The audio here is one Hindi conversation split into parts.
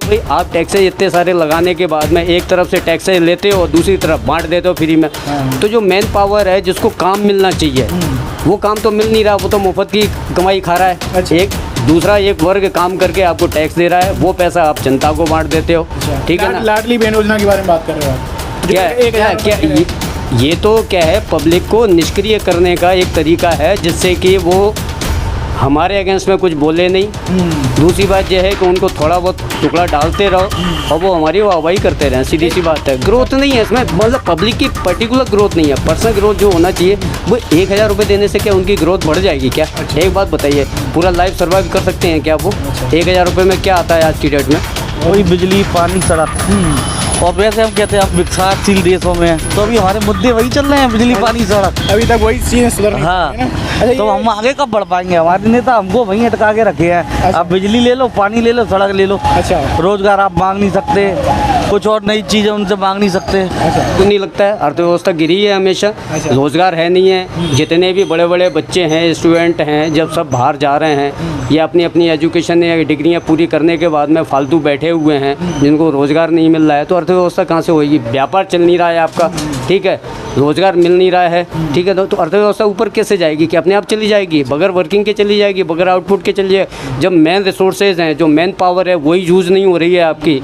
भाई आप टैक्सेज इतने सारे लगाने के बाद में एक तरफ से टैक्सेज लेते हो और दूसरी तरफ बांट देते हो फ्री में, तो जो मैन पावर है जिसको काम मिलना चाहिए वो काम तो मिल नहीं रहा, वो तो मुफ्त की कमाई खा रहा है। अच्छा। एक दूसरा एक वर्ग काम करके आपको टैक्स दे रहा है, वो पैसा आप जनता को बांट देते हो। ठीक है ना। लाडली बहन योजना के बारे में बात कर रहे हो आप? क्या क्या ये तो क्या है, पब्लिक को निष्क्रिय करने का एक तरीका है जिससे कि वो हमारे अगेंस्ट में कुछ बोले नहीं। दूसरी बात यह है कि उनको थोड़ा बहुत टुकड़ा डालते रहो और वो हमारी वाहवाही करते रहें, सीधी सी बात है। ग्रोथ नहीं है इसमें, मतलब पब्लिक की पर्टिकुलर ग्रोथ नहीं है, पर्सनल ग्रोथ जो होना चाहिए वो 1000 रुपये देने से क्या उनकी ग्रोथ बढ़ जाएगी क्या? एक बात बताइए, पूरा लाइफ सर्वाइव कर सकते हैं क्या वो? 1000 रुपये में क्या आता है आज की डेट में? वही बिजली, पानी, सड़क। और वैसे हम कहते हैं अब विकासशील देशों में हैं, तो अभी हमारे मुद्दे वही चल रहे हैं, बिजली, पानी, सड़क। अभी तक वही चीज़ें सुधर नहीं हाँ, पाई है ना? अच्छा, तो हम आगे कब बढ़ पाएंगे? हमारे नेता हमको वहीं अटका के रखे हैं। आप बिजली ले लो, पानी ले लो, सड़क ले लो। अच्छा। रोजगार आप मांग नहीं सकते, कुछ और नई चीज़ें उनसे मांग नहीं सकते। तो नहीं लगता है अर्थव्यवस्था गिरी है हमेशा, रोजगार है नहीं है। जितने भी बड़े बड़े बच्चे हैं, स्टूडेंट हैं, जब सब बाहर जा रहे हैं या अपनी अपनी एजुकेशन या डिग्रियां पूरी करने के बाद में फालतू बैठे हुए हैं जिनको रोजगार नहीं मिल रहा है, तो अर्थव्यवस्था कहाँ से होगी? व्यापार चल नहीं रहा है आपका, ठीक है, रोजगार मिल नहीं रहा है, ठीक है, तो अर्थव्यवस्था ऊपर कैसे जाएगी? कि अपने आप चली जाएगी? बगैर वर्किंग के चली जाएगी, बगैर आउटपुट के चली जाएगी। जब मेन रिसोर्सेज हैं, जो मेन पावर है वही यूज़ नहीं हो रही है आपकी,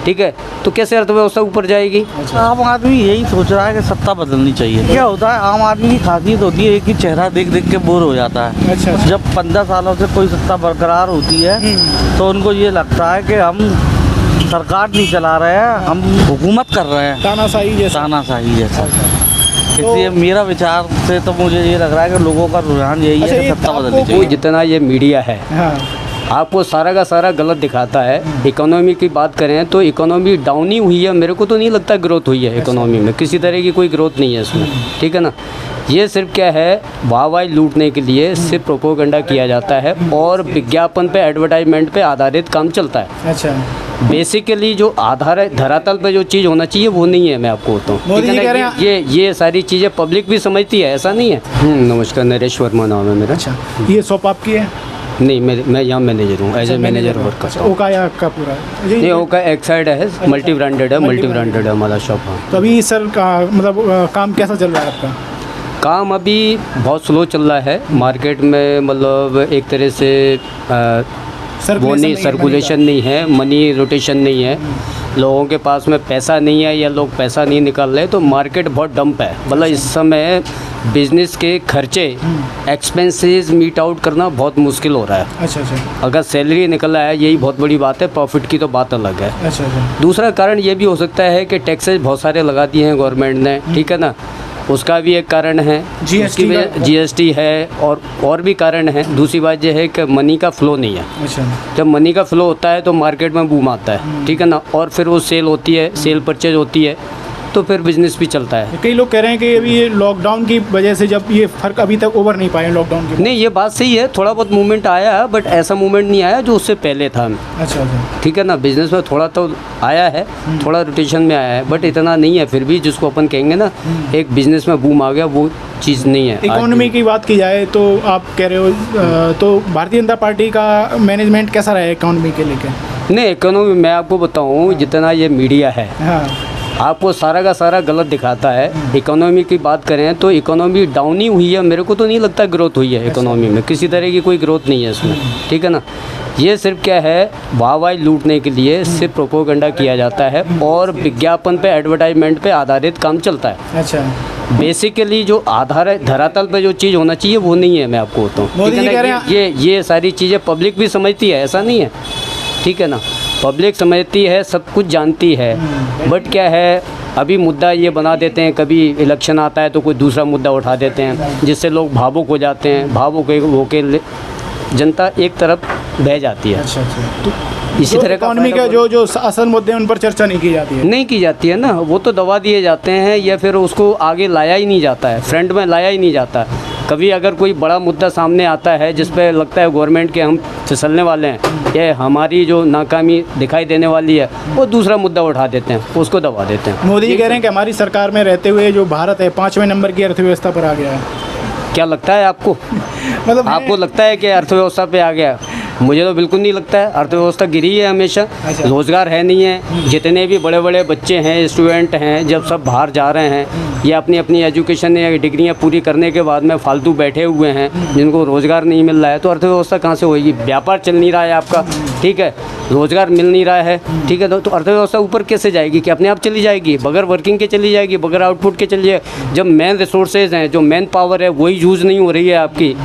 ठीक है, तो कैसे अर्थव्यवस्था ऊपर जाएगी? आम आदमी यही सोच रहा है कि सत्ता बदलनी चाहिए। क्या होता है, आम आदमी की खासियत होती है एक ही चेहरा देख देख के बोर हो जाता है। अच्छा। जब 15 सालों से कोई सत्ता बरकरार होती है तो उनको ये लगता है कि हम सरकार नहीं चला रहे हैं, हम हुकूमत कर रहे हैं, तानाशाही जैसा। तानाशाही जैसा। इसलिए मेरा विचार से तो मुझे ये लग रहा है कि लोगों का रुझान यही अच्छा, है कि ये सत्ता आपको बदलनी वो चाहिए। जितना ये मीडिया है हाँ। आपको सारा का सारा गलत दिखाता है। इकोनॉमी की बात करें तो इकोनॉमी डाउन ही हुई है, मेरे को तो नहीं लगता ग्रोथ हुई है इकोनॉमी में, किसी तरह की कोई ग्रोथ नहीं है इसमें, ठीक है ना। ये सिर्फ क्या है, वाहवाही लूटने के लिए सिर्फ प्रोपोगंडा किया जाता है और विज्ञापन पे, एडवर्टाइजमेंट पे आधारित काम चलता है। अच्छा। बेसिकली जो आधार है, धरातल पे जो चीज़ होना चाहिए वो नहीं है, मैं आपको बताऊँ। मोदी जी कह रहे हैं ये सारी चीज़ें पब्लिक भी समझती है, ऐसा नहीं है। नमस्कार, नरेश वर्मा नाम है मेरा। अच्छा, ये शॉप आपकी है? नहीं, मैं यहाँ मैनेजर हूँ, एज ए मैनेजर वर्क करता हूँ। ओका या आपका पूरा? नहीं, ओका एक साइड है, मल्टी ब्रांडेड है हमारा शॉप। हाँ, तो अभी सर का मतलब काम कैसा चल रहा है आपका? काम अभी बहुत स्लो चल रहा है मार्केट में, मतलब एक तरह से वो नहीं, सर्कुलेशन नहीं है, मनी रोटेशन नहीं है, लोगों के पास में पैसा नहीं है या लोग पैसा नहीं निकाल रहे, तो मार्केट बहुत डंप है। मतलब इस समय बिजनेस के खर्चे, एक्सपेंसेस मीट आउट करना बहुत मुश्किल हो रहा है। अच्छा अच्छा। अगर सैलरी निकल रहा है यही बहुत बड़ी बात है, प्रॉफिट की तो बात अलग है। अच्छा अच्छा। दूसरा कारण ये भी हो सकता है कि टैक्सेस बहुत सारे लगा दिए हैं गवर्नमेंट ने, ठीक है ना, उसका भी एक कारण है। GST जीएसटी है और भी कारण है। दूसरी बात यह है कि मनी का फ्लो नहीं है। अच्छा। जब मनी का फ्लो होता है तो मार्केट में बूम आता है, ठीक है ना, और फिर वो सेल होती है, सेल परचेज होती है, तो फिर बिजनेस भी चलता है। कई लोग कह रहे हैं कि अभी ये लॉकडाउन की वजह से जब ये फर्क अभी तक ओवर नहीं पाए लॉकडाउन के। नहीं, ये बात सही है, थोड़ा बहुत मूवमेंट आया है, बट ऐसा मूवमेंट नहीं आया जो उससे पहले था। अच्छा अच्छा। ठीक है ना, बिजनेस में थोड़ा तो आया है, थोड़ा रोटेशन में आया है, बट इतना नहीं है फिर भी, जिसको अपन कहेंगे ना एक बिजनेस में बूम आ गया, वो चीज़ नहीं है। इकोनॉमी की बात की जाए तो आप कह रहे हो तो भारतीय जनता पार्टी का मैनेजमेंट कैसा रहा है इकोनॉमी के लेकर? नहीं, इकोनॉमी मैं आपको बताऊँ, जितना ये मीडिया है हाँ। आपको सारा का सारा गलत दिखाता है। इकोनॉमी की बात करें तो इकोनॉमी डाउन ही हुई है, मेरे को तो नहीं लगता ग्रोथ हुई है इकोनॉमी में, किसी तरह की कोई ग्रोथ नहीं है इसमें, ठीक है ना। ये सिर्फ क्या है, वाहवाही लूटने के लिए सिर्फ प्रोपोगंडा किया जाता है और विज्ञापन पे, एडवर्टाइजमेंट पे आधारित काम चलता है। अच्छा। बेसिकली जो आधार है, धरातल पे जो चीज़ होना चाहिए वो नहीं है, मैं आपको बताऊँ, मोदी जी कह रहे हैं ये सारी चीज़ें पब्लिक भी समझती है, ऐसा नहीं है, ठीक है ना। पब्लिक समझती है, सब कुछ जानती है, बट क्या है, अभी मुद्दा ये बना देते हैं, कभी इलेक्शन आता है तो कोई दूसरा मुद्दा उठा देते हैं जिससे लोग भावुक हो जाते हैं, भावुक होकर जनता एक तरफ बह जाती है। अच्छा अच्छा। तो इसी तरह का इकोनॉमी का जो असल मुद्दे हैं उन पर चर्चा नहीं की जाती है? नहीं की जाती है ना, वो तो दबा दिए जाते हैं या फिर उसको आगे लाया ही नहीं जाता है, फ्रंट में लाया ही नहीं जाता। कभी अगर कोई बड़ा मुद्दा सामने आता है जिस पे लगता है गवर्नमेंट के हम फिसलने वाले हैं, ये हमारी जो नाकामी दिखाई देने वाली है, वो दूसरा मुद्दा उठा देते हैं, उसको दबा देते हैं। मोदी जी कह रहे हैं कि हमारी सरकार में रहते हुए जो भारत है 5वें नंबर की अर्थव्यवस्था पर आ गया है। क्या लगता है आपको? मतलब आपको लगता है कि अर्थव्यवस्था पे आ गया? मुझे तो बिल्कुल नहीं लगता है। अर्थव्यवस्था गिरी है हमेशा, अच्छा। रोज़गार है नहीं है। जितने भी बड़े बड़े बच्चे हैं, स्टूडेंट हैं, जब सब बाहर जा रहे हैं या अपनी अपनी एजुकेशन या डिग्रियां पूरी करने के बाद में फालतू बैठे हुए हैं, जिनको रोज़गार नहीं मिल रहा है, तो अर्थव्यवस्था कहाँ से होगी? व्यापार चल नहीं रहा है आपका, ठीक है, रोज़गार मिल नहीं रहा है, ठीक है, तो अर्थव्यवस्था ऊपर कैसे जाएगी? कि अपने आप चली जाएगी? बगैर वर्किंग के चली जाएगी, बगैर आउटपुट के चली जाएगी। जब मेन रिसोर्सेज हैं, जो मेन पावर है, वही यूज़ नहीं हो रही है आपकी,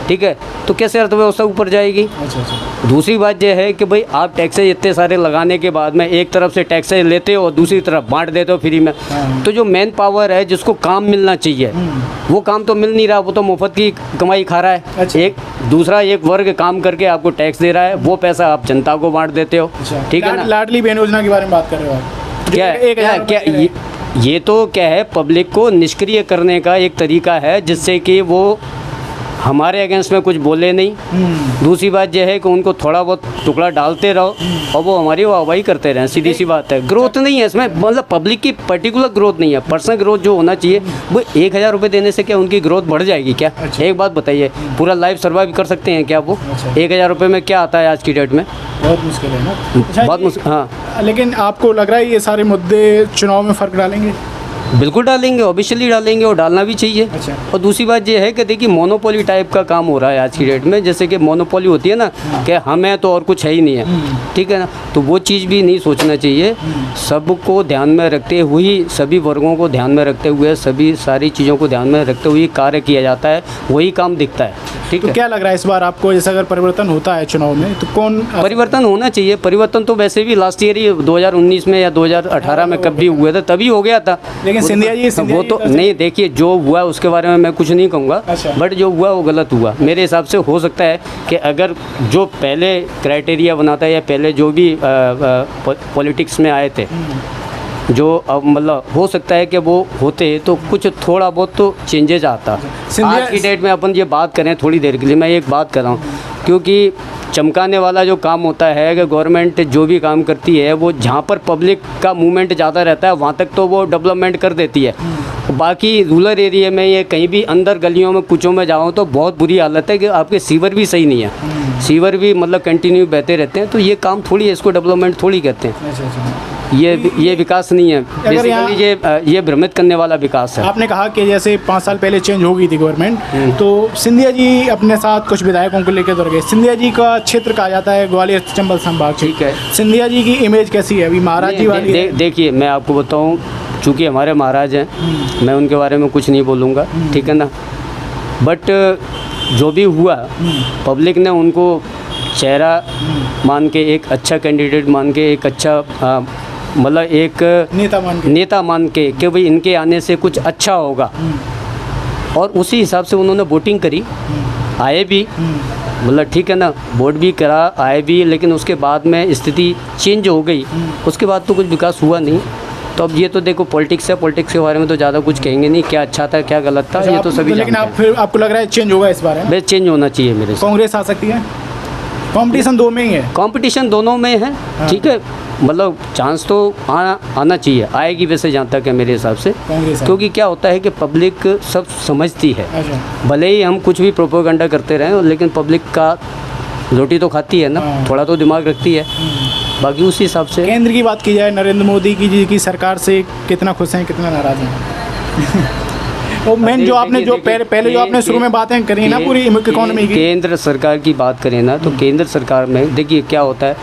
ठीक है, तो कैसे अर्थव्यवस्था ऊपर जाएगी? अच्छा। दूसरी बात यह है कि भाई आप टैक्सेज इतने सारे लगाने के बाद में एक तरफ से टैक्सेज लेते हो और दूसरी तरफ बांट देते हो फ्री में, तो जो मेन पावर है, जिसको काम मिलना चाहिए, वो काम तो मिल नहीं रहा, वो तो मुफ्त की कमाई खा रहा है। अच्छा। एक वर्ग काम करके आपको टैक्स दे रहा है, वो पैसा आप जनता को बांट देते हो, ठीक है ना? लाडली बहन योजना के बारे में बात कर रहे हो आप? क्या क्या ये तो क्या है, पब्लिक को निष्क्रिय करने का एक तरीका है, जिससे कि वो हमारे अगेंस्ट में कुछ बोले नहीं। दूसरी बात यह है कि उनको थोड़ा बहुत टुकड़ा डालते रहो और वो हमारी वाहवाही करते रहें। सीधी सी बात है, ग्रोथ नहीं है इसमें, मतलब पब्लिक की पर्टिकुलर ग्रोथ नहीं है, पर्सनल ग्रोथ जो होना चाहिए। वो 1000 रुपये देने से क्या उनकी ग्रोथ बढ़ जाएगी क्या? अच्छा। एक बात बताइए, पूरा लाइफ सर्वाइव कर सकते हैं क्या वो? अच्छा। 1000 रुपये में क्या आता है आज की डेट में? बहुत मुश्किल है ना। अच्छा, बहुत मुश्किल। हाँ, लेकिन आपको लग रहा है ये सारे मुद्दे चुनाव में फ़र्क डालेंगे? बिल्कुल डालेंगे, ऑब्वियसली डालेंगे, और डालना भी चाहिए। अच्छा। और दूसरी बात ये है कि देखिए, मोनोपोली टाइप का काम हो रहा है आज की डेट में। जैसे कि मोनोपोली होती है ना, कि हम हैं तो और कुछ है ही नहीं है, ठीक है ना? तो वो चीज़ भी नहीं सोचना चाहिए। सबको ध्यान में रखते हुए, सभी वर्गों को ध्यान में रखते हुए, सभी सारी चीज़ों को ध्यान में रखते हुए कार्य किया जाता है, वही काम दिखता है, ठीक तो है? क्या लग रहा है इस बार आपको, जैसे अगर परिवर्तन होता है चुनाव में, तो कौन परिवर्तन होना चाहिए। परिवर्तन तो वैसे भी लास्ट ईयर ही 2019 में या 2018 में कब भी हुए थे, तभी हो गया था। लेकिन वो तो नहीं, देखिए, जो हुआ उसके बारे में मैं कुछ नहीं कहूँगा, अच्छा। बट जो हुआ वो गलत हुआ मेरे हिसाब से। हो सकता है कि अगर जो पहले क्राइटेरिया बनाता है या पहले जो भी पॉलिटिक्स में आए थे, जो अब मतलब हो सकता है कि वो होते तो कुछ थोड़ा बहुत तो चेंजेज आता। आज की डेट में अपन ये बात करें थोड़ी देर के लिए, मैं एक बात कर रहा हूँ, क्योंकि चमकाने वाला जो काम होता है कि गवर्नमेंट जो भी काम करती है, वो जहाँ पर पब्लिक का मूवमेंट ज़्यादा रहता है वहाँ तक तो वो डेवलपमेंट कर देती है। बाकी रूरल एरिया में या कहीं भी अंदर गलियों में कुचों में जाओ तो बहुत बुरी हालत है कि आपके सीवर भी सही नहीं है, सीवर भी मतलब कंटिन्यू बहते रहते हैं। तो ये काम थोड़ी है, इसको डेवलपमेंट थोड़ी कहते हैं। अच्छा। ये विकास नहीं है, बेसिकली ये भ्रमित करने वाला विकास है। आपने कहा कि जैसे 5 साल पहले चेंज हो गई थी गवर्नमेंट, तो सिंधिया जी अपने साथ कुछ विधायकों को लेकर दौड़ गए। सिंधिया जी का क्षेत्र कहा जाता है ग्वालियर चंबल संभाग, ठीक है। सिंधिया जी की इमेज कैसी है अभी महाराज जी वाली? देखिए, मैं आपको बताऊं, चूँकि हमारे महाराज हैं, मैं उनके बारे में कुछ नहीं बोलूँगा, ठीक है ना? बट जो भी हुआ, पब्लिक ने उनको चेहरा मान के, एक अच्छा कैंडिडेट मान के, एक अच्छा मतलब एक नेता मान के कि भाई इनके आने से कुछ अच्छा होगा, और उसी हिसाब से उन्होंने वोटिंग करी, आए भी, मतलब ठीक है ना, वोट भी करा, आए भी, लेकिन उसके बाद में स्थिति चेंज हो गई। उसके बाद तो कुछ विकास हुआ नहीं। तो अब ये तो देखो, पॉलिटिक्स है, पॉलिटिक्स के बारे में तो ज़्यादा कुछ कहेंगे नहीं, क्या अच्छा था क्या गलत था, ये तो सभी लेकिन आप फिर आपको लग रहा है चेंज होगा इस बार? बस चेंज होना चाहिए मेरे से। कांग्रेस आ सकती है? कंपटीशन दो में ही है, कंपटीशन दोनों में है, ठीक है, मतलब चांस तो आना चाहिए, आएगी वैसे जहाँ तक है मेरे हिसाब से। क्योंकि क्या होता है कि पब्लिक सब समझती है। अच्छा। भले ही हम कुछ भी प्रोपेगेंडा करते रहें, लेकिन पब्लिक का रोटी तो खाती है ना, थोड़ा तो दिमाग रखती है, बाकी उसी हिसाब से। केंद्र की बात की जाए, नरेंद्र मोदी जी की सरकार से कितना खुश हैं, कितना नाराज़ हैं? वो मेन जो आपने जो पहले जो आपने शुरू में बातें करी ना पूरी इकोनॉमी की, केंद्र सरकार की बात करें ना, तो केंद्र सरकार में देखिए क्या होता है,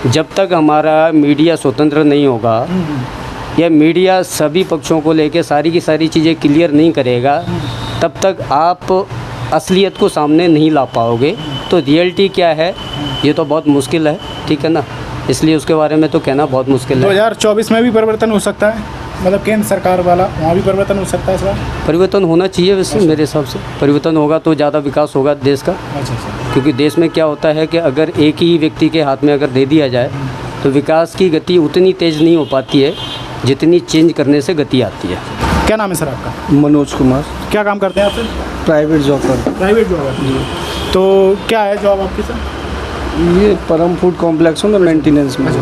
जब तक हमारा मीडिया स्वतंत्र नहीं होगा या मीडिया सभी पक्षों को लेकर सारी की सारी चीज़ें क्लियर नहीं करेगा, तब तक आप असलियत को सामने नहीं ला पाओगे। तो रियलिटी क्या है ये तो बहुत मुश्किल है, ठीक है ना, इसलिए उसके बारे में तो कहना बहुत मुश्किल है। 2024 में भी परिवर्तन हो सकता है, मतलब केंद्र सरकार वाला, वहाँ भी परिवर्तन हो सकता है इस बार? परिवर्तन होना चाहिए वैसे मेरे हिसाब से, परिवर्तन होगा तो ज़्यादा विकास होगा देश का। अच्छा। क्योंकि देश में क्या होता है कि अगर एक ही व्यक्ति के हाथ में अगर दे दिया जाए तो विकास की गति उतनी तेज़ नहीं हो पाती है जितनी चेंज करने से गति आती है। क्या नाम है सर आपका? मनोज कुमार। क्या काम करते हैं आप सर? प्राइवेट जॉब पर। प्राइवेट जॉब है? तो क्या है जॉब आपकी सर? ये परम फूड कॉम्प्लेक्स में मेंटेनेंस में।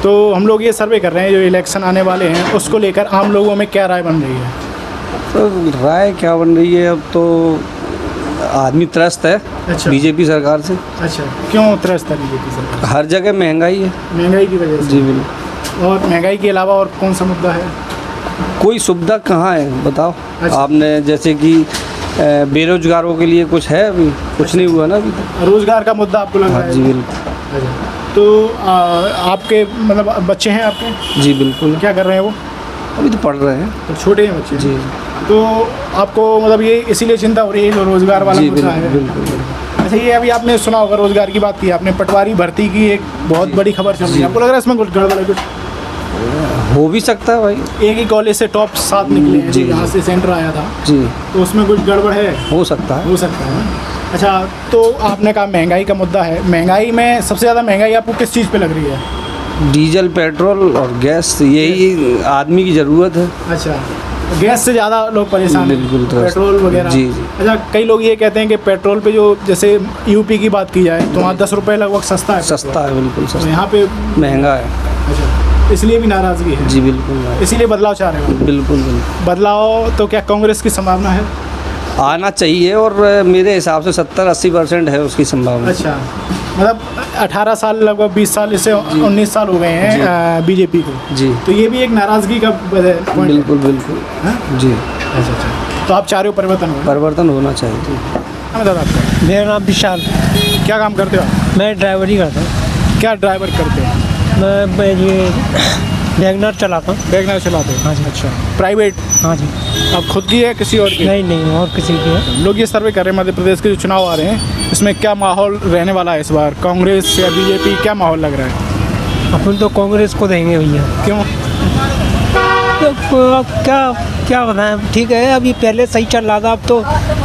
तो हम लोग ये सर्वे कर रहे हैं, जो इलेक्शन आने वाले हैं उसको लेकर आम लोगों में क्या राय बन रही है? तो राय क्या बन रही है, अब तो आदमी त्रस्त है अच्छा। बीजेपी सरकार से। अच्छा, क्यों त्रस्त है बीजेपी सरकार? हर जगह महंगाई है। महंगाई की वजह से। जी बिल्कुल। और महंगाई के अलावा और कौन सा मुद्दा है? कोई सुविधा कहाँ है बताओ। अच्छा। आपने जैसे कि बेरोजगारों के लिए कुछ है, अभी कुछ नहीं हुआ ना अभी तक। रोजगार का मुद्दा आपको लग रहा हाँ है? जी बिल्कुल। अच्छा। तो आपके मतलब बच्चे हैं आपके? जी बिल्कुल। क्या कर रहे हैं वो? अभी तो पढ़ रहे हैं। तो छोटे हैं बच्चे? जी तो आपको मतलब ये इसीलिए चिंता हो रही है जो रोजगार वाला जी मुद्दा है? बिल्कुल बिल्कुल। अच्छा, ये अभी आपने सुना होगा, रोजगार की बात की आपने, पटवारी भर्ती की एक बहुत बड़ी खबर चल रही है। आपको लग रहा है इसमें कुछ गड़बड़ है? कुछ हो भी सकता है भाई। एक ही कॉलेज से टॉप 7 निकले हैं, जी। यहाँ से सेंटर आया था, जी तो उसमें कुछ गड़बड़ है? हो सकता है। हो सकता है। अच्छा, तो आपने कहा महंगाई का मुद्दा है। महंगाई में सबसे ज़्यादा महंगाई आपको किस चीज़ पे लग रही है? डीजल पेट्रोल और गैस, यही आदमी की ज़रूरत है। अच्छा, गैस से ज़्यादा लोग परेशान हैं? बिल्कुल, पेट्रोल वगैरह? जी जी। अच्छा, कई लोग ये कहते हैं कि पेट्रोल पे जो जैसे यूपी की बात की जाए तो वहाँ 10 रुपये लगभग सस्ता है। सस्ता है, बिल्कुल तो सस्ता। यहाँ पे महंगा है। अच्छा, इसलिए भी नाराज़गी है? जी बिल्कुल। इसीलिए बदलाव चाह रहे हो? बिल्कुल बिल्कुल बदलाव तो क्या कांग्रेस की संभावना है? आना चाहिए, और मेरे हिसाब से 70-80% है उसकी संभावना। अच्छा, मतलब 18 साल लगभग 20 साल इससे 19 साल हो गए हैं बीजेपी को। जी तो ये भी एक नाराज़गी का पॉइंट है? बिल्कुल बिल्कुल। हाँ? जी, अच्छा अच्छा, तो आप चाह रहे हो परिवर्तन हो? परिवर्तन होना चाहिए। हाँ, दादा आपका मेरा नाम विशाल। क्या काम करते हो आप? मैं ड्राइवरी करता हूँ। क्या ड्राइवर करते हैं? मैं ये वैगनर चलाता हूँ। वैगनर चलाते हैं? हाँ जी। अच्छा, प्राइवेट? हाँ जी। आप खुद की है किसी और की? नहीं नहीं, और किसी की है। लोग ये सर्वे कर रहे हैं, मध्य प्रदेश के जो चुनाव आ रहे हैं इसमें क्या माहौल रहने वाला है इस बार, कांग्रेस या बीजेपी, क्या माहौल लग रहा है? अपन तो कांग्रेस को देंगे भैया। क्यों? तो अब क्या बताएं, ठीक है अभी पहले सही चल रहा था, अब तो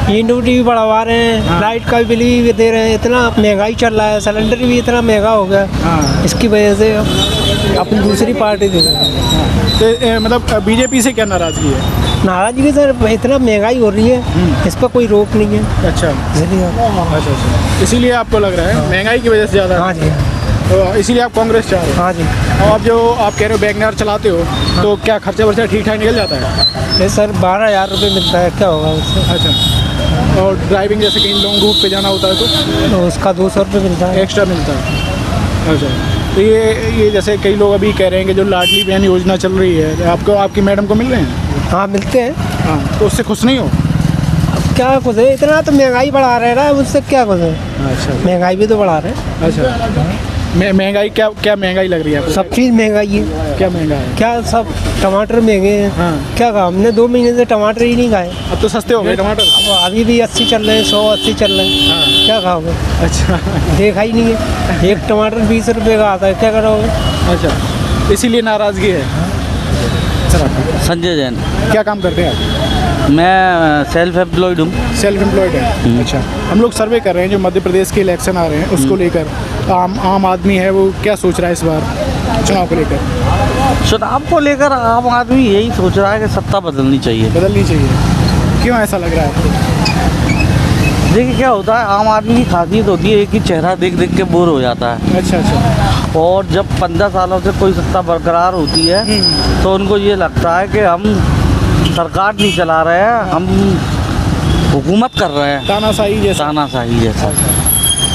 यूनिटी भी बढ़वा रहे हैं। हाँ। लाइट का बिल भी दे रहे हैं, इतना महंगाई चल रहा है, सिलेंडर भी इतना महंगा हो गया। हाँ। इसकी वजह से अपन दूसरी पार्टी दे रहे हैं। तो मतलब बीजेपी से क्या नाराज़गी है? नाराजगी सर, इतना महंगाई हो रही है, इस पर कोई रोक नहीं है। अच्छा इसलिए अच्छा, इसीलिए आपको लग रहा है महंगाई की वजह से ज़्यादा? हाँ जी। तो इसीलिए आप कांग्रेस चाह रहे हो? हाँ जी। और आप जो आप कह रहे हो वैगनर चलाते हो, तो क्या खर्चा वर्चा ठीक ठाक निकल जाता है? ये सर 12,000 रुपये मिलता है, क्या होगा उससे? अच्छा, और ड्राइविंग जैसे कहीं लॉन्ग रूट पे जाना होता है तो उसका 200 रुपये मिलता है। एक्स्ट्रा मिलता है? अच्छा, तो ये जैसे कई लोग अभी कह रहे हैं कि जो लाडली बहन योजना चल रही है, आपको आपकी मैडम को मिल रहे हैं? हाँ मिलते हैं। हाँ, तो उससे खुश नहीं हो? क्या कुछ है, इतना तो महंगाई बढ़ा रहे हैं, उससे क्या कुछ है, अच्छा महंगाई भी तो बढ़ा रहे हैं। अच्छा, महंगाई क्या क्या महंगाई लग रही है आपको? सब चीज़ महंगाई है। क्या महंगा है? क्या सब टमाटर महंगे हैं। हाँ। क्या कहा, हमने 2 महीने से टमाटर ही नहीं खाए। अब तो सस्ते हो गए टमाटर? अब अभी भी 80 चल रहे हैं, 180 चल रहे हैं। हाँ। क्या खाओगे? अच्छा देखा ही नहीं है, एक टमाटर 20 रुपये का आता है, क्या करोगे? अच्छा, इसीलिए नाराज़गी है? सर आपका संजय जैन। क्या काम करते हैं आप? मैं सेल्फ एम्प्लॉयड हूँ। सेल्फ एम्प्लॉयड है? अच्छा, हम लोग सर्वे कर रहे हैं जो मध्य प्रदेश के इलेक्शन आ रहे हैं उसको लेकर, आम आदमी है वो क्या सोच रहा है इस बार चुनाव को लेकर? चुनाव को लेकर आम आदमी यही सोच रहा है कि सत्ता बदलनी चाहिए। बदलनी चाहिए? क्यों ऐसा लग रहा है? देखिए क्या होता है, आम आदमी की खासियत होती है एक ही चेहरा देख देख के बोर हो जाता है। अच्छा अच्छा। और जब 15 सालों से कोई सत्ता बरकरार होती है तो उनको ये लगता है कि हम सरकार नहीं चला रहे हैं, हम हुकूमत कर रहे हैं, तानाशाही जैसा? तानाशाही जैसा।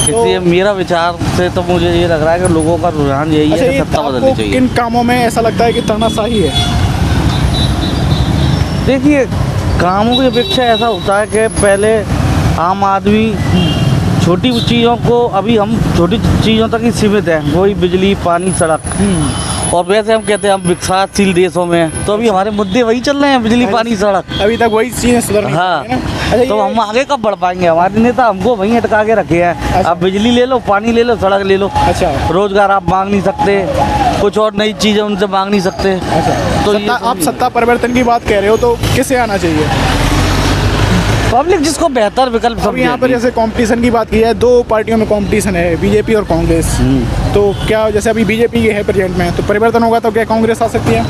इसलिए मेरा विचार से तो मुझे ये लग रहा है कि लोगों का रुझान यही अच्छा, है कि ये सत्ता बदलनी आपको चाहिए। किन कामों में ऐसा लगता है कि तानाशाही है? देखिए कामों की अपेक्षा ऐसा होता है कि पहले आम आदमी छोटी चीज़ों को, अभी हम छोटी चीज़ों तक ही सीमित हैं, वही बिजली पानी सड़क। और वैसे हम कहते हैं हम विकासशील देशों में हैं, तो अभी हमारे मुद्दे वही चल रहे हैं, बिजली पानी सड़क। अभी तक वही चीज़ें सुधर नहीं हाँ, पाई है ना? अच्छा, तो हम आगे कब बढ़ पाएंगे? हमारे नेता हमको वहीं अटका के रखे हैं। अच्छा। आप बिजली ले लो, पानी ले लो, सड़क ले लो, अच्छा रोजगार आप मांग नहीं सकते, कुछ और नई चीज़ें उनसे मांग नहीं सकते। अच्छा, तो सत्ता, आप सत्ता परिवर्तन की बात कह रहे हो तो किसे आना चाहिए? पब्लिक जिसको बेहतर विकल्प अब यहाँ पर समझे। जैसे कंपटीशन की बात की है, 2 पार्टियों में कंपटीशन है, बीजेपी और कांग्रेस। तो क्या जैसे अभी बीजेपी के है प्रेजेंट में, तो परिवर्तन होगा तो क्या कांग्रेस आ सकती है?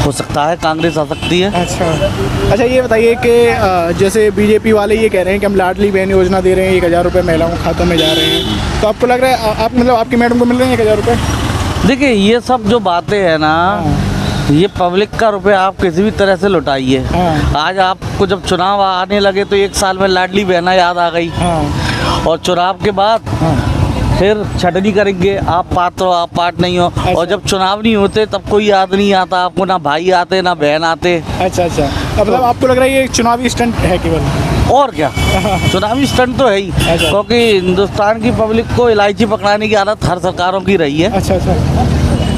हो सकता है कांग्रेस आ सकती है। अच्छा, ये बताइए कि जैसे बीजेपी वाले ये कह रहे हैं कि हम लाडली बहन योजना दे रहे हैं, 1,000 रुपये महिलाओं के खातों में जा रहे हैं, तो आपको लग रहा है आप मतलब आपकी मैडम को मिल रहे हैं 1,000 रुपये? देखिए ये सब जो बातें हैं ना, ये पब्लिक का रुपया आप किसी भी तरह से लुटाइए। हाँ। आज आपको जब चुनाव आने लगे तो 1 साल में लाडली बहना याद आ गई, हाँ और चुनाव के बाद फिर छटनी करेंगे, आप पात्र हो आप पार्ट नहीं हो। और जब चुनाव नहीं होते तब कोई याद नहीं आता आपको, ना भाई आते ना बहन आते। अच्छा अच्छा, मतलब आपको लग रहा है ये एक चुनावी स्टंट है केवल? और क्या, चुनावी स्टंट तो है ही, अच्छा। क्योंकि हिंदुस्तान की पब्लिक को इलायची पकड़ाने की आदत हर सरकारों की रही है। अच्छा अच्छा,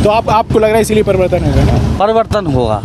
तो आपको लग रहा है इसीलिए परिवर्तन होगा? परिवर्तन होगा।